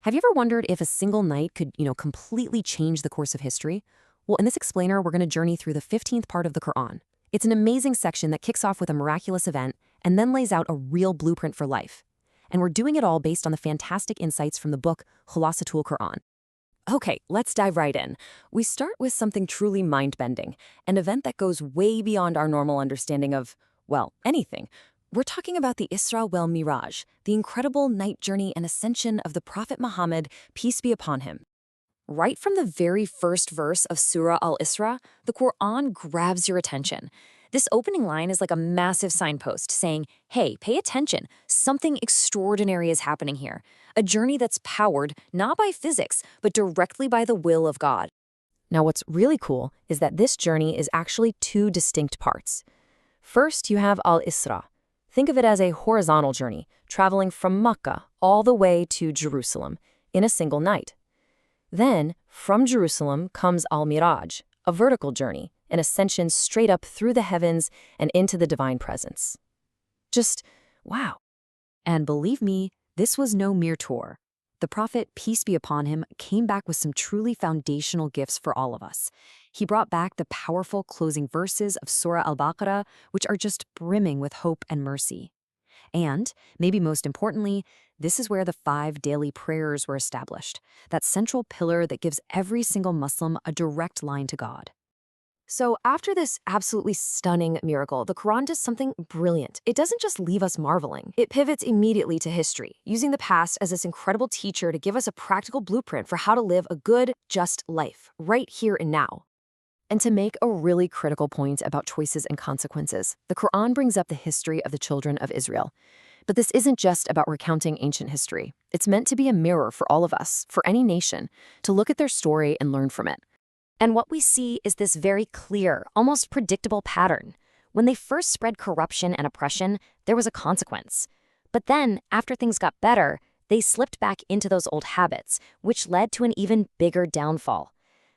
Have you ever wondered if a single night could, completely change the course of history? Well, in this explainer, we're going to journey through the 15th part of the Quran. It's an amazing section that kicks off with a miraculous event and then lays out a real blueprint for life. And we're doing it all based on the fantastic insights from the book Khulasatul Quran. Okay, let's dive right in. We start with something truly mind-bending, an event that goes way beyond our normal understanding of, well, anything. We're talking about the Isra wal Miraj, the incredible night journey and ascension of the Prophet Muhammad, peace be upon him. Right from the very first verse of Surah Al-Isra, the Quran grabs your attention. This opening line is like a massive signpost saying, hey, pay attention, something extraordinary is happening here. A journey that's powered not by physics, but directly by the will of God. Now, what's really cool is that this journey is actually two distinct parts. First, you have Al-Isra. Think of it as a horizontal journey, traveling from Mecca all the way to Jerusalem in a single night. Then, from Jerusalem comes Al-Miraj, a vertical journey, an ascension straight up through the heavens and into the divine presence. Just, wow. And believe me, this was no mere tour. The Prophet, peace be upon him, came back with some truly foundational gifts for all of us. He brought back the powerful closing verses of Surah Al-Baqarah, which are just brimming with hope and mercy. And, maybe most importantly, this is where the 5 daily prayers were established, that central pillar that gives every single Muslim a direct line to God. So after this absolutely stunning miracle, the Quran does something brilliant. It doesn't just leave us marveling. It pivots immediately to history, using the past as this incredible teacher to give us a practical blueprint for how to live a good, just life, right here and now. And to make a really critical point about choices and consequences, the Quran brings up the history of the children of Israel. But this isn't just about recounting ancient history. It's meant to be a mirror for all of us, for any nation, to look at their story and learn from it. And what we see is this very clear, almost predictable pattern. When they first spread corruption and oppression, there was a consequence. But then, after things got better, they slipped back into those old habits, which led to an even bigger downfall.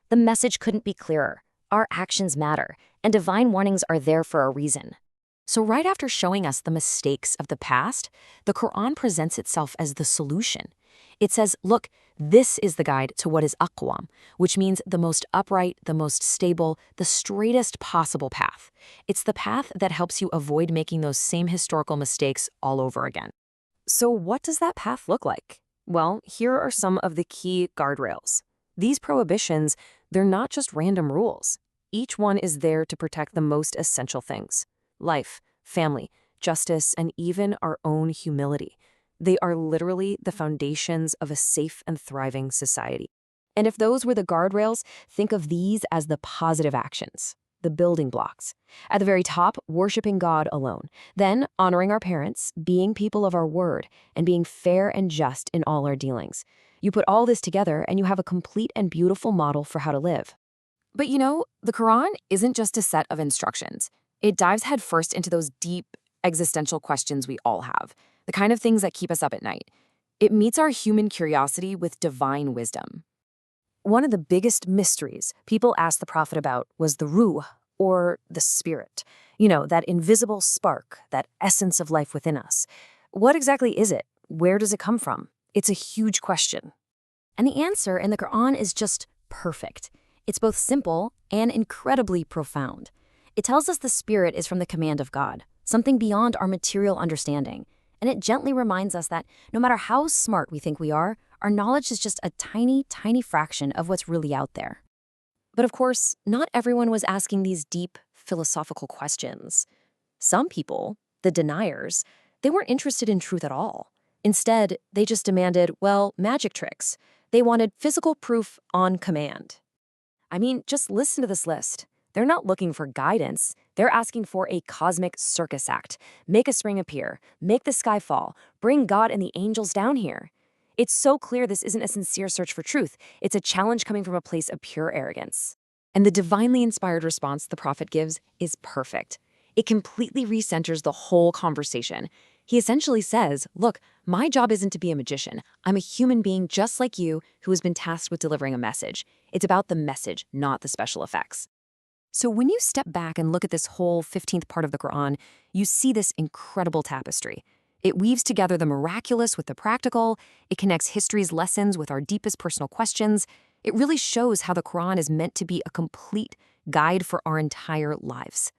The message couldn't be clearer. Our actions matter, and divine warnings are there for a reason. So right after showing us the mistakes of the past, the Quran presents itself as the solution. It says, look, this is the guide to what is aqwam, which means the most upright, the most stable, the straightest possible path. It's the path that helps you avoid making those same historical mistakes all over again. So what does that path look like? Well, here are some of the key guardrails. These prohibitions, they're not just random rules. Each one is there to protect the most essential things: life, family, justice, and even our own humility. They are literally the foundations of a safe and thriving society. And if those were the guardrails, think of these as the positive actions, the building blocks. At the very top, worshiping God alone. Then, honoring our parents, being people of our word, and being fair and just in all our dealings. You put all this together and you have a complete and beautiful model for how to live. But the Quran isn't just a set of instructions. It dives headfirst into those deep, existential questions we all have, the kind of things that keep us up at night. It meets our human curiosity with divine wisdom. One of the biggest mysteries people asked the Prophet about was the Rooh, or the spirit. That invisible spark, that essence of life within us. What exactly is it? Where does it come from? It's a huge question. And the answer in the Quran is just perfect. It's both simple and incredibly profound. It tells us the spirit is from the command of God, something beyond our material understanding. And it gently reminds us that no matter how smart we think we are, our knowledge is just a tiny, tiny fraction of what's really out there. But of course, not everyone was asking these deep, philosophical questions. Some people, the deniers, they weren't interested in truth at all. Instead, they just demanded, magic tricks. They wanted physical proof on command. I mean, just listen to this list. They're not looking for guidance. They're asking for a cosmic circus act. Make a spring appear. Make the sky fall. Bring God and the angels down here. It's so clear this isn't a sincere search for truth. It's a challenge coming from a place of pure arrogance. And the divinely inspired response the Prophet gives is perfect. It completely recenters the whole conversation. He essentially says, look, my job isn't to be a magician. I'm a human being just like you who has been tasked with delivering a message. It's about the message, not the special effects. So when you step back and look at this whole 15th part of the Quran, you see this incredible tapestry. It weaves together the miraculous with the practical, it connects history's lessons with our deepest personal questions. It really shows how the Quran is meant to be a complete guide for our entire lives.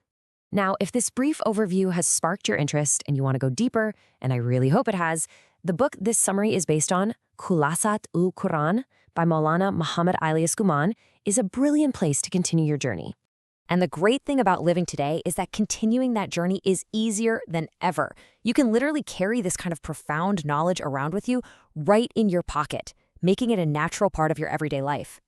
Now, if this brief overview has sparked your interest and you want to go deeper, and I really hope it has, the book this summary is based on, Khulasat-ul-Quran by Maulana Muhammad Ilyas Guman, is a brilliant place to continue your journey. And the great thing about living today is that continuing that journey is easier than ever. You can literally carry this kind of profound knowledge around with you right in your pocket, making it a natural part of your everyday life.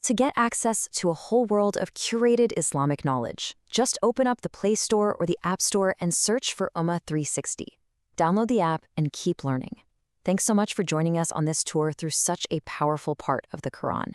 To get access to a whole world of curated Islamic knowledge, just open up the Play Store or the App Store and search for Ummah 360. Download the app and keep learning. Thanks so much for joining us on this tour through such a powerful part of the Quran.